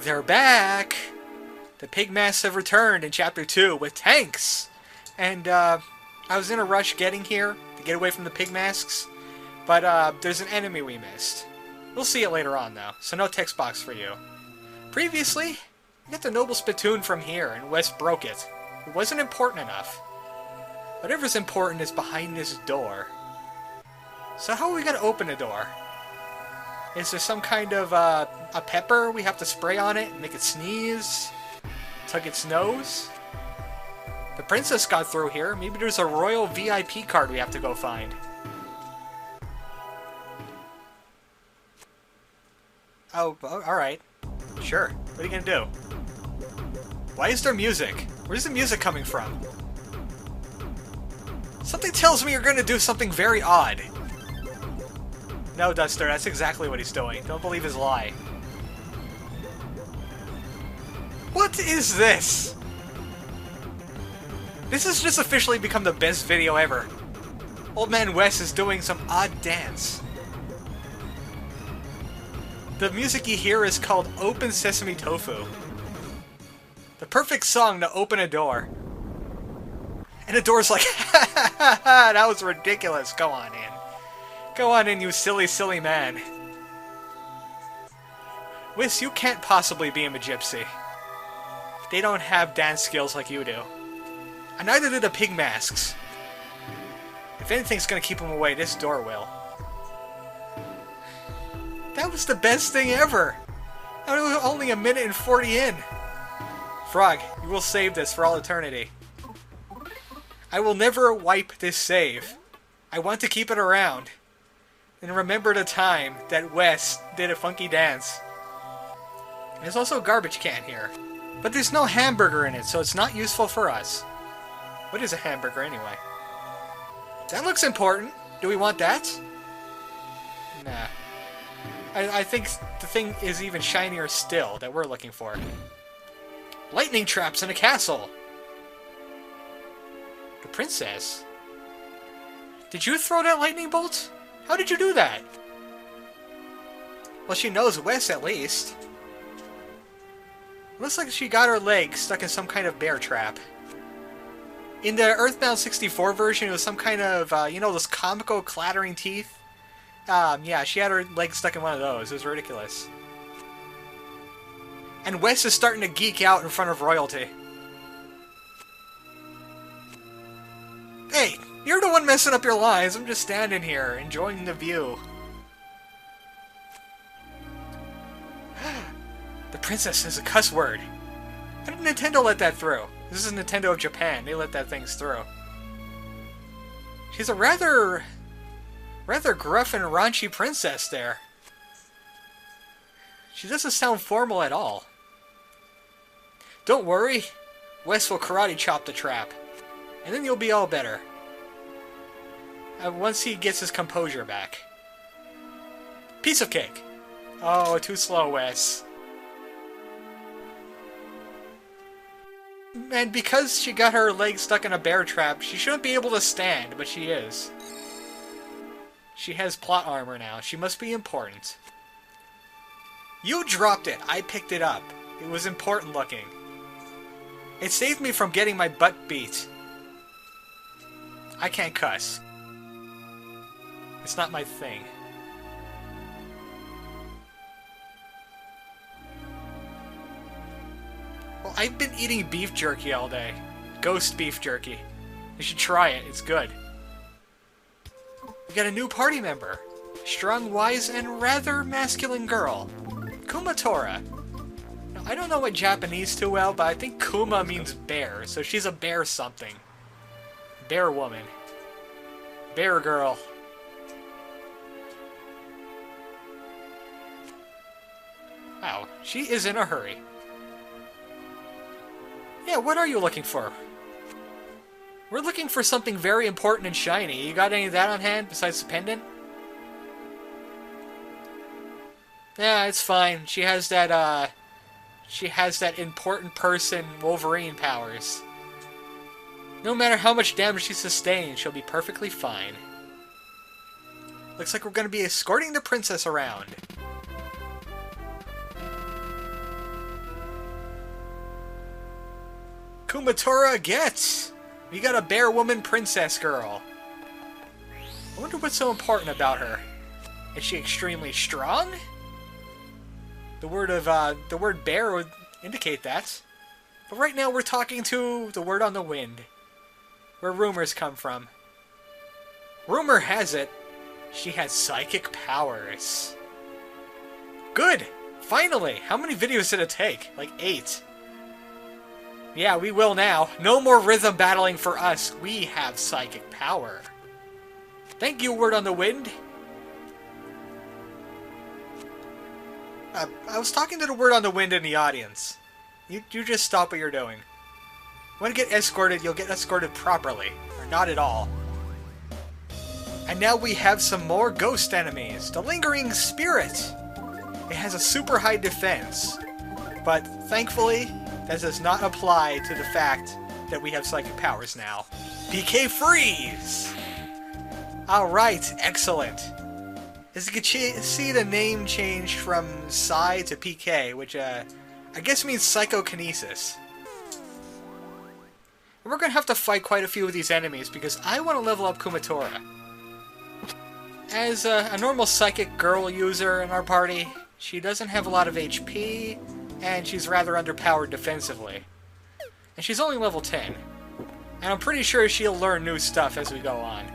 They're back! The pig masks have returned in Chapter 2 with tanks! And, I was in a rush getting here to get away from the pig masks, but, there's an enemy we missed. We'll see it later on, though, so no text box for you. Previously, we got the noble spittoon from here, and Wess broke it. It wasn't important enough. Whatever's important is behind this door. So how are we gonna open the door? Is there some kind of, a pepper we have to spray on it and make it sneeze? Tug its nose? The princess got through here. Maybe there's a royal VIP card we have to go find. Oh, alright. Sure. What are you gonna do? Why is there music? Where's the music coming from? Something tells me you're gonna do something very odd. No, Duster, that's exactly what he's doing. Don't believe his lie. What is this? This has just officially become the best video ever. Old Man Wess is doing some odd dance. The music you hear is called Open Sesame Tofu. The perfect song to open a door. And the door's like, ha ha ha ha, that was ridiculous, go on in. Go on in, you silly, silly man. Wess, you can't possibly be a gypsy. They don't have dance skills like you do. And neither do the pig masks. If anything's gonna keep them away, this door will. That was the best thing ever! And it was only 1:40 in. Frog, you will save this for all eternity. I will never wipe this save. I want to keep it around. And remember the time that Wess did a funky dance. There's also a garbage can here. But there's no hamburger in it, so it's not useful for us. What is a hamburger anyway? That looks important. Do we want that? Nah. I think the thing is even shinier still that we're looking for. Lightning traps in a castle! The princess? Did you throw that lightning bolt? How did you do that? Well, she knows Wess at least. Looks like she got her leg stuck in some kind of bear trap. In the Earthbound 64 version, it was some kind of, you know, those comical clattering teeth? Yeah, she had her leg stuck in one of those. It was ridiculous. And Wess is starting to geek out in front of royalty. Hey, you're the one messing up your lines. I'm just standing here, enjoying the view. The princess is a cuss word. How did Nintendo let that through? This is Nintendo of Japan. They let that thing through. She's a rather gruff and raunchy princess there. She doesn't sound formal at all. Don't worry. Wess will karate chop the trap. And then you'll be all better. Once he gets his composure back. Piece of cake. Oh, too slow, Wess. And because she got her leg stuck in a bear trap, she shouldn't be able to stand, but she is. She has plot armor now. She must be important. You dropped it. I picked it up. It was important looking. It saved me from getting my butt beat. I can't cuss. It's not my thing. Well, I've been eating beef jerky all day. Ghost beef jerky. You should try it. It's good. We got a new party member. Strong, wise, and rather masculine girl. Kumatora. Now, I don't know what Japanese too well, but I think Kuma means bear, so she's a bear something. Bear woman. Bear girl. Wow, she is in a hurry. Yeah, what are you looking for? We're looking for something very important and shiny. You got any of that on hand besides the pendant? Yeah, it's fine. She has that important person Wolverine powers. No matter how much damage she sustains, she'll be perfectly fine. Looks like we're going to be escorting the princess around. Kumatora gets! We got a bear woman princess girl. I wonder what's so important about her. Is she extremely strong? The word bear would indicate that. But right now we're talking to the word on the wind. Where rumors come from. Rumor has it, she has psychic powers. Good! Finally! How many videos did it take? Like 8. Yeah, we will now. No more rhythm battling for us. We have psychic power. Thank you, word on the wind. I was talking to the word on the wind in the audience. You just stop what you're doing. Want to get escorted, you'll get escorted properly. Or not at all. And now we have some more ghost enemies. The Lingering Spirit. It has a super high defense. But thankfully, that does not apply to the fact that we have psychic powers now. PK Freeze! Alright, excellent. As you can see, the name changed from Psy to PK, which I guess means psychokinesis. We're going to have to fight quite a few of these enemies because I want to level up Kumatora. As a normal psychic girl user in our party, she doesn't have a lot of HP, and she's rather underpowered defensively. And she's only level 10. And I'm pretty sure she'll learn new stuff as we go on.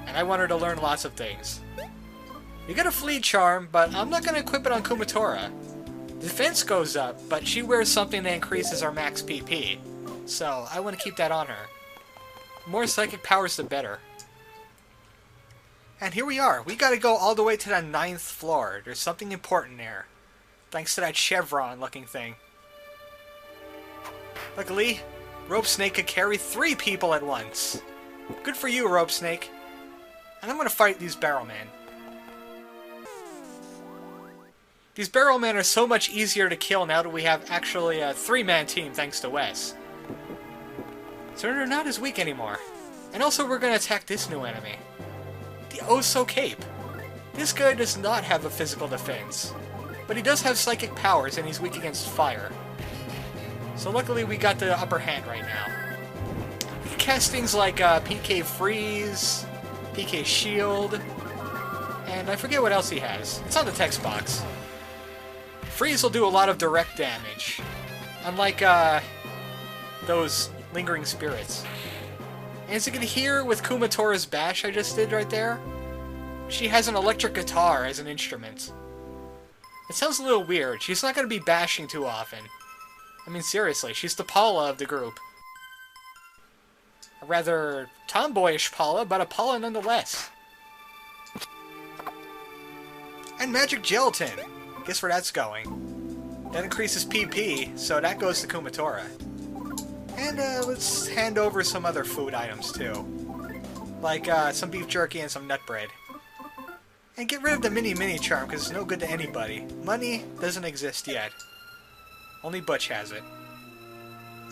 And I want her to learn lots of things. You get a Fleet Charm, but I'm not going to equip it on Kumatora. Defense goes up, but she wears something that increases our max PP. So, I want to keep that on her. More psychic powers, the better. And here we are. We got to go all the way to the 9th floor. There's something important there. Thanks to that chevron-looking thing. Luckily, Rope Snake could carry 3 people at once. Good for you, Rope Snake. And I'm going to fight these Barrelmen. These Barrelmen are so much easier to kill now that we have actually a 3-man team thanks to Wess. So they're not as weak anymore. And also we're going to attack this new enemy. The Oh-So Cape. This guy does not have a physical defense. But he does have psychic powers and he's weak against fire. So luckily we got the upper hand right now. We can cast things like PK Freeze, PK Shield, and I forget what else he has. It's on the text box. Freeze will do a lot of direct damage. Unlike those Lingering Spirits. And as you can hear with Kumatora's bash I just did right there, she has an electric guitar as an instrument. It sounds a little weird. She's not going to be bashing too often. I mean, seriously, she's the Paula of the group. A rather tomboyish Paula, but a Paula nonetheless. And Magic Gelatin. Guess where that's going. That increases PP, so that goes to Kumatora. And let's hand over some other food items too. Like some beef jerky and some nut bread. And get rid of the mini charm because it's no good to anybody. Money doesn't exist yet. Only Butch has it.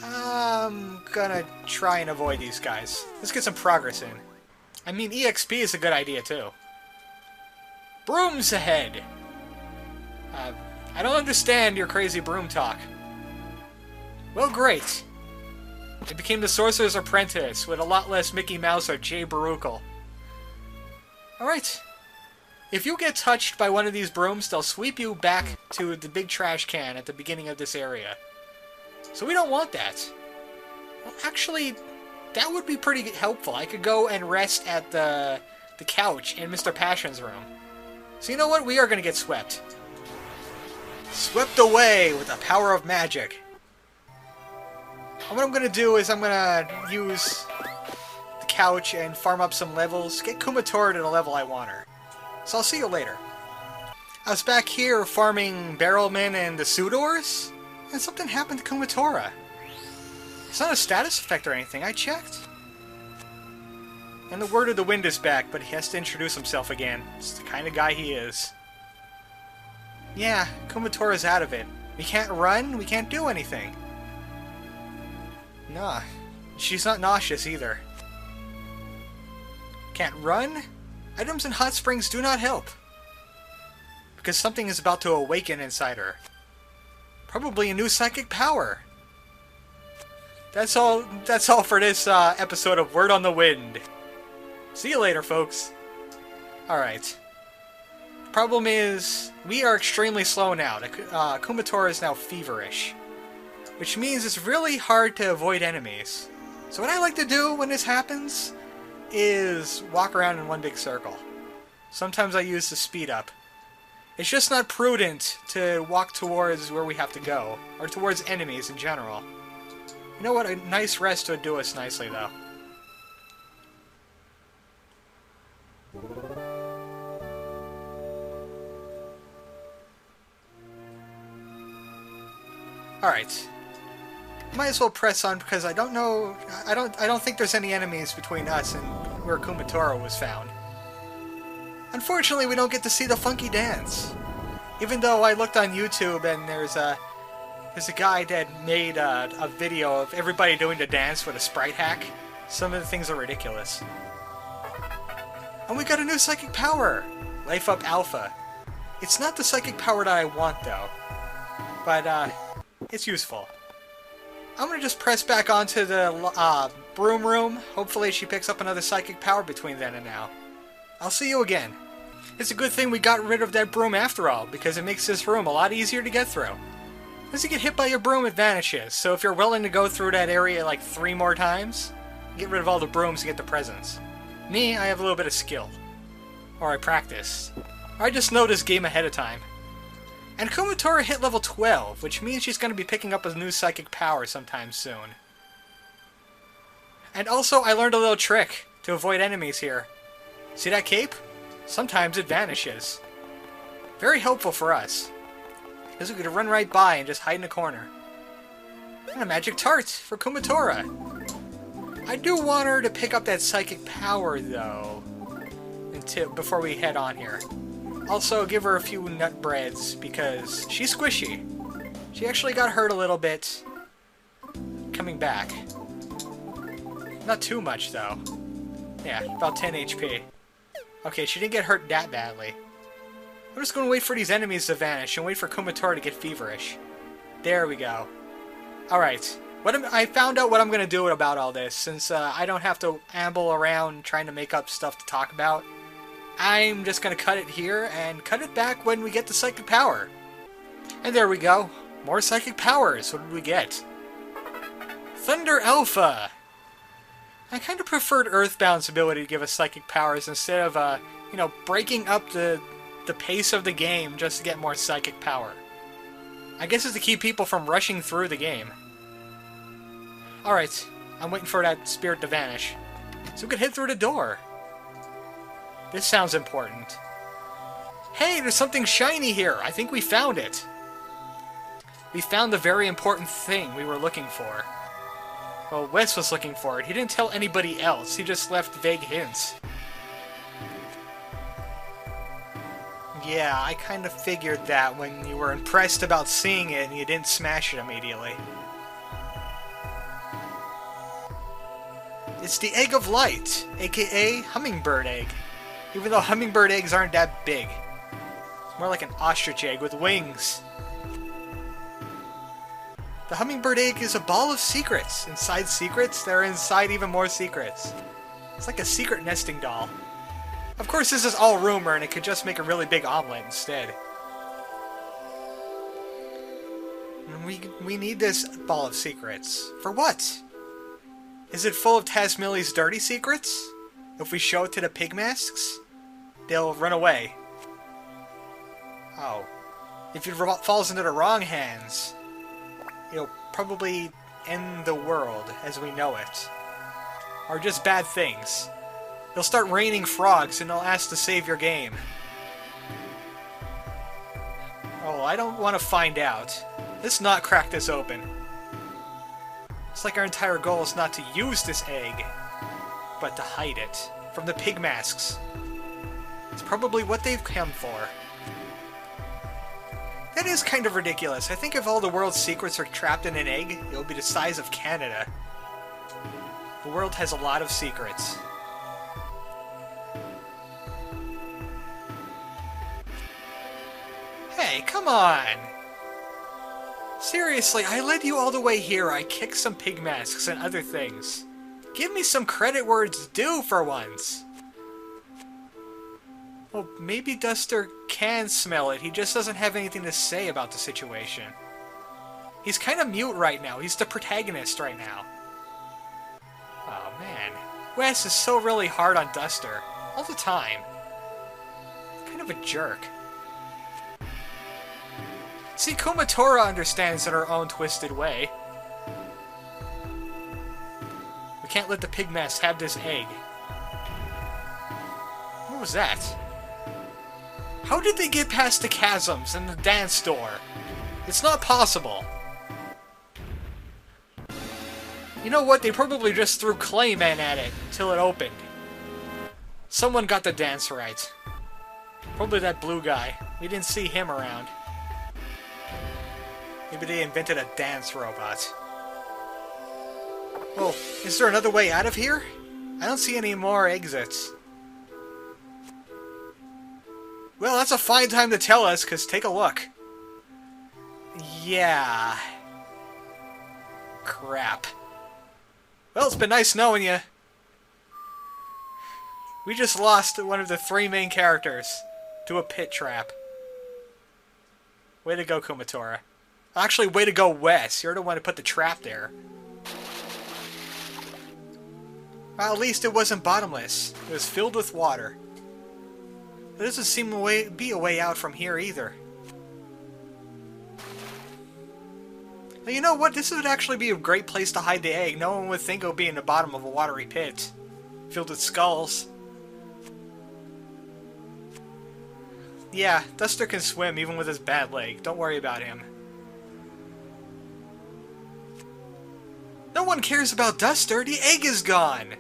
I'm gonna try and avoid these guys. Let's get some progress in. I mean, EXP is a good idea too. Brooms ahead! I don't understand your crazy broom talk. Well, great. It became the Sorcerer's Apprentice with a lot less Mickey Mouse or Jay Baruchel. Alright. If you get touched by one of these brooms, they'll sweep you back to the big trash can at the beginning of this area. So we don't want that. Well, actually, that would be pretty helpful. I could go and rest at the couch in Mr. Passion's room. So you know what? We are going to get swept. Swept away with the power of magic. And what I'm going to do is I'm going to use the couch and farm up some levels, get Kumatora to the level I want her. So I'll see you later. I was back here farming Barrelmen and the Sudors, and something happened to Kumatora. It's not a status effect or anything, I checked. And the Word of the Wind is back, but he has to introduce himself again. It's the kind of guy he is. Yeah, Kumatora's out of it. We can't run, we can't do anything. Nah, she's not nauseous either. Can't run? Items in hot springs do not help. Because something is about to awaken inside her. Probably a new psychic power. That's all for this episode of Word on the Wind. See you later, folks. Alright. Problem is, we are extremely slow now. Kumatora is now feverish. Which means it's really hard to avoid enemies. So what I like to do when this happens is walk around in one big circle. Sometimes I use the speed up. It's just not prudent to walk towards where we have to go, or towards enemies in general. You know what? A nice rest would do us nicely, though. Alright. Might as well press on because I don't know. I don't think there's any enemies between us and where Kumatora was found. Unfortunately, we don't get to see the funky dance. Even though I looked on YouTube and there's a guy that made a video of everybody doing the dance with a sprite hack. Some of the things are ridiculous. And we got a new psychic power! Life Up Alpha. It's not the psychic power that I want though. But it's useful. I'm gonna just press back onto the broom room. Hopefully she picks up another psychic power between then and now. I'll see you again. It's a good thing we got rid of that broom after all, because it makes this room a lot easier to get through. As you get hit by your broom, it vanishes, so if you're willing to go through that area like 3 more times, get rid of all the brooms to get the presents. Me, I have a little bit of skill. Or I practice. Or I just know this game ahead of time. And Kumatora hit level 12, which means she's going to be picking up a new psychic power sometime soon. And also, I learned a little trick to avoid enemies here. See that cape? Sometimes it vanishes. Very helpful for us. Because we could run right by and just hide in a corner. And a magic tart for Kumatora. I do want her to pick up that psychic power, though, before we head on here. Also, give her a few nut breads, because she's squishy. She actually got hurt a little bit coming back. Not too much, though. Yeah, about 10 HP. Okay, she didn't get hurt that badly. I'm just going to wait for these enemies to vanish and wait for Kumatora to get feverish. There we go. Alright. I found out what I'm going to do about all this, since I don't have to amble around trying to make up stuff to talk about. I'm just going to cut it here and cut it back when we get the psychic power. And there we go. More psychic powers. What did we get? Thunder Alpha! I kind of preferred Earthbound's ability to give us psychic powers instead of, you know, breaking up the pace of the game just to get more psychic power. I guess it's to keep people from rushing through the game. Alright, I'm waiting for that spirit to vanish. So we can hit through the door. This sounds important. Hey, there's something shiny here! I think we found it! We found the very important thing we were looking for. Well, Wess was looking for it. He didn't tell anybody else. He just left vague hints. Yeah, I kind of figured that when you were impressed about seeing it and you didn't smash it immediately. It's the Egg of Light, aka Hummingbird Egg. Even though hummingbird eggs aren't that big. It's more like an ostrich egg with wings. The hummingbird egg is a ball of secrets. Inside secrets, they're inside even more secrets. It's like a secret nesting doll. Of course, this is all rumor, and it could just make a really big omelet instead. And we need this ball of secrets. For what? Is it full of Tasmilly's dirty secrets? If we show it to the pig masks, they'll run away. Oh. If it falls into the wrong hands, it'll probably end the world as we know it. Or just bad things. They'll start raining frogs and they'll ask to save your game. Oh, I don't want to find out. Let's not crack this open. It's like our entire goal is not to use this egg, but to hide it from the pig masks. It's probably what they've come for. That is kind of ridiculous. I think if all the world's secrets are trapped in an egg, it'll be the size of Canada. The world has a lot of secrets. Hey, come on! Seriously, I led you all the way here. I kicked some pig masks and other things. Give me some credit where it's due for once. Well, maybe Duster can smell it. He just doesn't have anything to say about the situation. He's kind of mute right now. He's the protagonist right now. Oh, man. Wess is so really hard on Duster. All the time. Kind of a jerk. See, Kumatora understands in her own twisted way. We can't let the pigmasts have this egg. What was that? How did they get past the chasms and the dance door? It's not possible. You know what? They probably just threw Clayman at it till it opened. Someone got the dance right. Probably that blue guy. We didn't see him around. Maybe they invented a dance robot. Oh, is there another way out of here? I don't see any more exits. Well, that's a fine time to tell us, because take a look. Yeah. Crap. Well, it's been nice knowing you. We just lost one of the 3 main characters to a pit trap. Way to go, Kumatora. Actually, way to go, Wess. You're the one who put the trap there. Well, at least it wasn't bottomless. It was filled with water. There doesn't seem to be a way out from here either. Now, you know what? This would actually be a great place to hide the egg. No one would think it would be in the bottom of a watery pit. Filled with skulls. Yeah, Duster can swim even with his bad leg. Don't worry about him. No one cares about Duster. The egg is gone.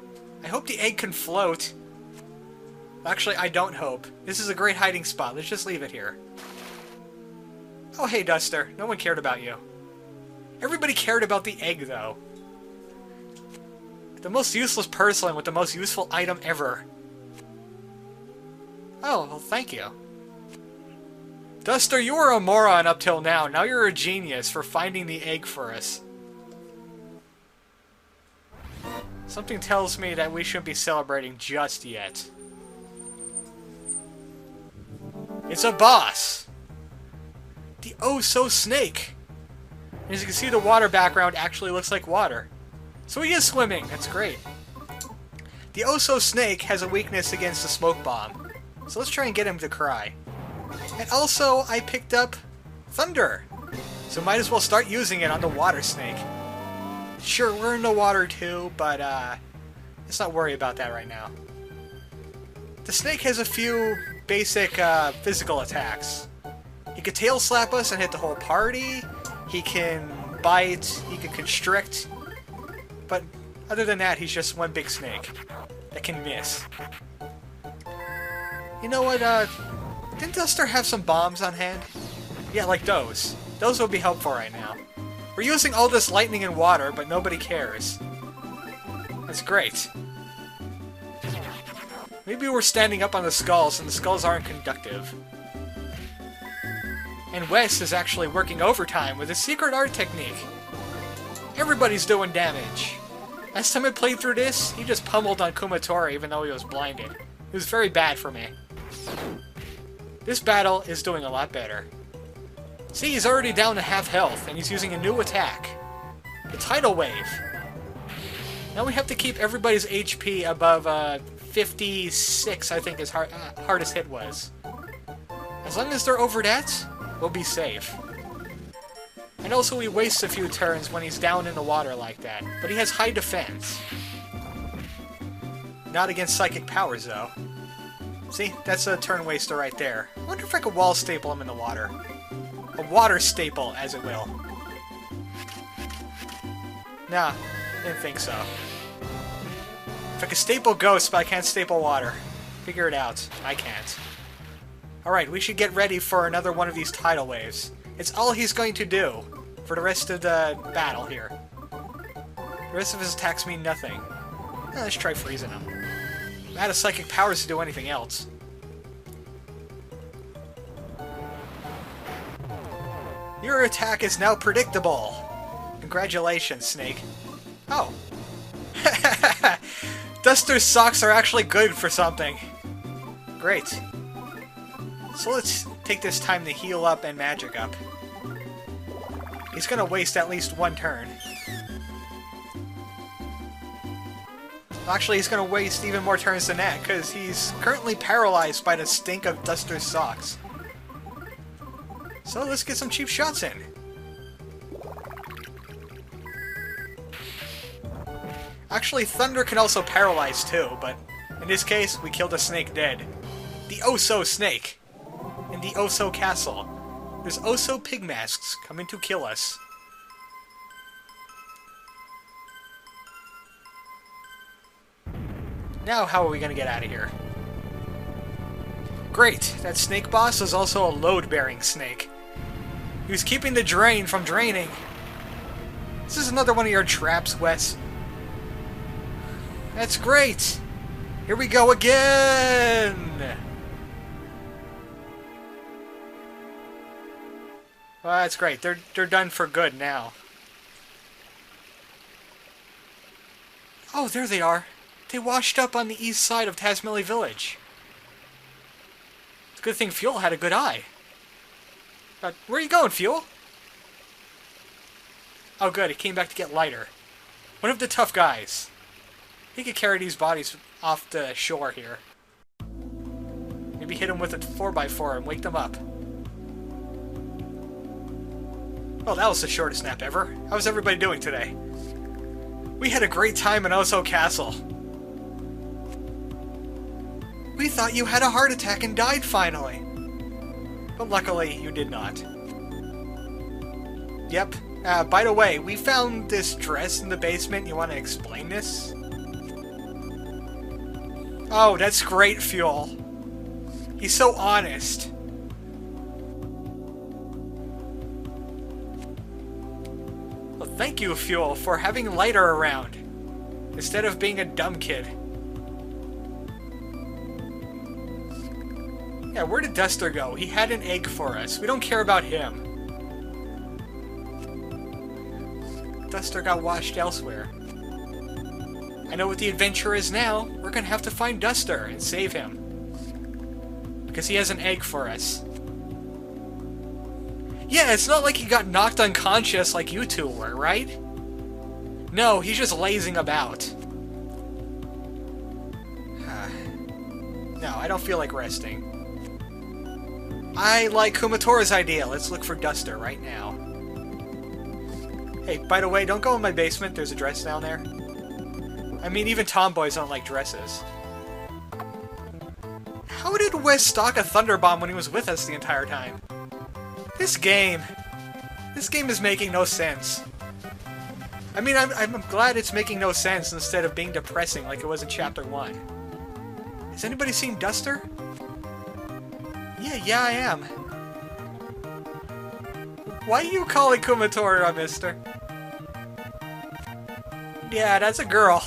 I hope the egg can float. Actually, I don't hope. This is a great hiding spot. Let's just leave it here. Oh, hey, Duster. No one cared about you. Everybody cared about the egg, though. The most useless person with the most useful item ever. Oh, well, thank you. Duster, you were a moron up till now. Now you're a genius for finding the egg for us. Something tells me that we shouldn't be celebrating just yet. It's a boss! The oh-so snake! And as you can see, the water background actually looks like water. So he is swimming, that's great. The oh-so snake has a weakness against the smoke bomb. So let's try and get him to cry. And also, I picked up thunder. So might as well start using it on the water snake. Sure, we're in the water too, but let's not worry about that right now. The snake has a few basic physical attacks. He could tail slap us and hit the whole party. He can bite. He can constrict. But other than that, he's just one big snake that can miss. You know what? Didn't Duster have some bombs on hand? Yeah, like those. Those would be helpful right now. We're using all this lightning and water, but nobody cares. That's great. Maybe we're standing up on the skulls, and the skulls aren't conductive. And Wess is actually working overtime with a secret art technique. Everybody's doing damage. Last time I played through this, he just pummeled on Kumatora even though he was blinded. It was very bad for me. This battle is doing a lot better. See, he's already down to half health, and he's using a new attack. The Tidal Wave. Now we have to keep everybody's HP above 56, I think his hardest hit was. As long as they're over that, we'll be safe. And also he wastes a few turns when he's down in the water like that, but he has high defense. Not against psychic powers, though. See, that's a turn waster right there. I wonder if I could wall staple him in the water. A water staple, as it will. Nah, didn't think so. If I could staple ghosts, but I can't staple water. Figure it out. I can't. Alright, we should get ready for another one of these tidal waves. It's all he's going to do for the rest of the battle here. The rest of his attacks mean nothing. Let's try freezing him. I'm out of psychic powers to do anything else. Your attack is now predictable. Congratulations, Snake. Oh. Duster's socks are actually good for something. Great. So let's take this time to heal up and magic up. He's gonna waste at least one turn. Actually, he's gonna waste even more turns than that, because he's currently paralyzed by the stink of Duster's socks. So let's get some cheap shots in. Actually, Thunder can also paralyze too, but in this case, we killed a snake dead. The Oso snake! In the Oso Castle. There's Oso pig masks coming to kill us. Now how are we gonna get out of here? Great! That snake boss was also a load-bearing snake. He was keeping the drain from draining. This is another one of your traps, Wess. That's great! Here we go again! Well, that's great. They're done for good now. Oh, there they are. They washed up on the east side of Tasmeli Village. It's a good thing Fuel had a good eye. Where are you going, Fuel? Oh, good. He came back to get lighter. One of the tough guys. He could carry these bodies off the shore here. Maybe hit them with a 4x4 and wake them up. Well, that was the shortest nap ever. How's everybody doing today? We had a great time in Osohe Castle. We thought you had a heart attack and died finally. But luckily, you did not. Yep. By the way, we found this dress in the basement. You want to explain this? Oh, that's great, Fuel. He's so honest. Well, thank you, Fuel, for having lighter around, instead of being a dumb kid. Yeah, where did Duster go? He had an egg for us. We don't care about him. Duster got washed elsewhere. I know what the adventure is now. We're gonna have to find Duster and save him. Because he has an egg for us. Yeah, it's not like he got knocked unconscious like you two were, right? No, he's just lazing about. No, I don't feel like resting. I like Kumatora's idea. Let's look for Duster right now. Hey, by the way, don't go in my basement. There's a dress down there. I mean, even tomboys don't like dresses. How did Wess stock a Thunder Bomb when he was with us the entire time? This game is making no sense. I mean, I'm glad it's making no sense instead of being depressing like it was in Chapter 1. Has anybody seen Duster? Yeah, I am. Why are you calling Kumatora, mister? Yeah, that's a girl.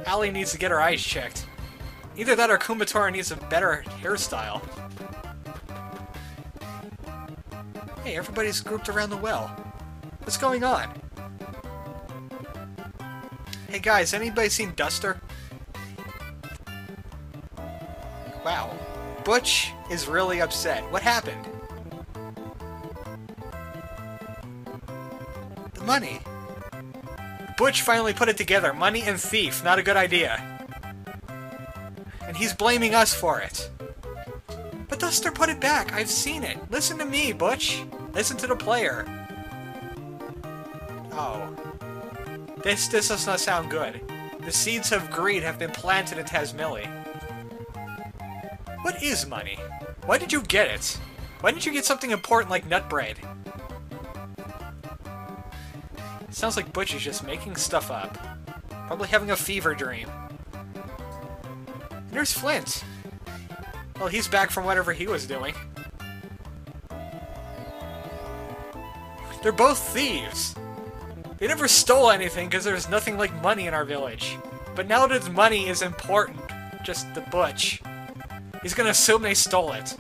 Allie needs to get her eyes checked. Either that or Kumatora needs a better hairstyle. Hey, everybody's grouped around the well. What's going on? Hey guys, anybody seen Duster? Wow. Butch is really upset. What happened? The money. Butch finally put it together. Money and thief. Not a good idea. And he's blaming us for it. But Duster put it back. I've seen it. Listen to me, Butch. Listen to the player. Oh. This does not sound good. The seeds of greed have been planted in Tasmeli. What is money? Why did you get it? Why didn't you get something important like nut bread? Sounds like Butch is just making stuff up. Probably having a fever dream. There's Flint. Well, he's back from whatever he was doing. They're both thieves. They never stole anything because there's nothing like money in our village. But now that money is important, just the Butch, he's gonna assume they stole it.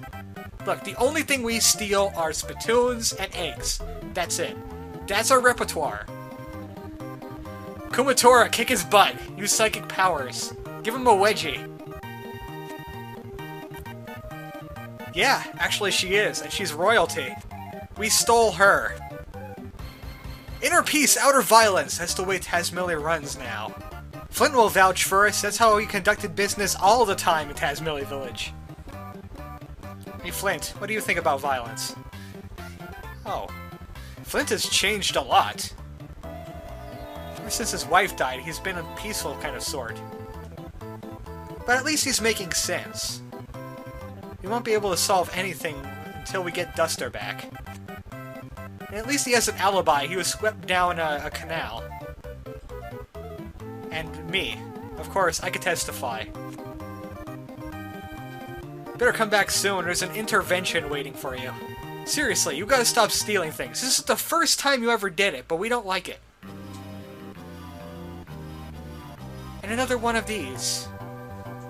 Look, the only thing we steal are spittoons and eggs. That's it. That's our repertoire. Kumatora, kick his butt. Use psychic powers. Give him a wedgie. Yeah, actually she is, and she's royalty. We stole her. Inner peace, outer violence. That's the way Tazmily runs now. Flint will vouch for us. That's how we conducted business all the time in Tazmily Village. Hey Flint, what do you think about violence? Oh. Flint has changed a lot. Ever since his wife died, he's been a peaceful kind of sort. But at least he's making sense. We won't be able to solve anything until we get Duster back. And at least he has an alibi. He was swept down a canal. And me. Of course, I could testify. Better come back soon. There's an intervention waiting for you. Seriously, you gotta stop stealing things. This is the first time you ever did it, but we don't like it. And another one of these.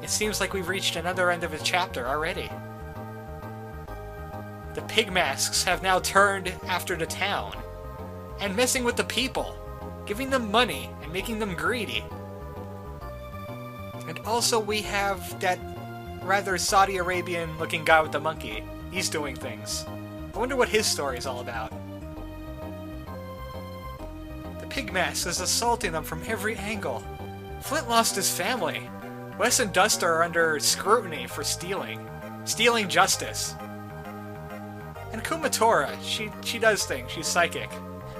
It seems like we've reached another end of a chapter already. The pig masks have now turned after the town, and messing with the people, giving them money and making them greedy. And also we have that rather Saudi Arabian looking guy with the monkey. He's doing things. I wonder what his story is all about. The pig mask is assaulting them from every angle. Flint lost his family. Wess and Duster are under scrutiny for stealing. Stealing justice. And Kumatora, she does things. She's psychic.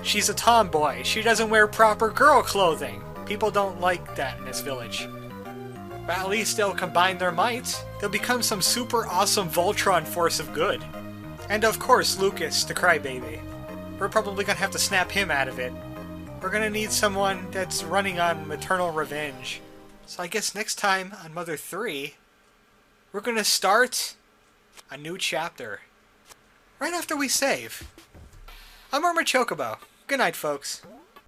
She's a tomboy. She doesn't wear proper girl clothing. People don't like that in this village. But at least they'll combine their might. They'll become some super awesome Voltron force of good. And of course, Lucas, the crybaby. We're probably gonna have to snap him out of it. We're gonna need someone that's running on maternal revenge. So I guess next time on Mother 3, we're gonna start a new chapter. Right after we save. I'm ArmoredChocobo. Good night, folks.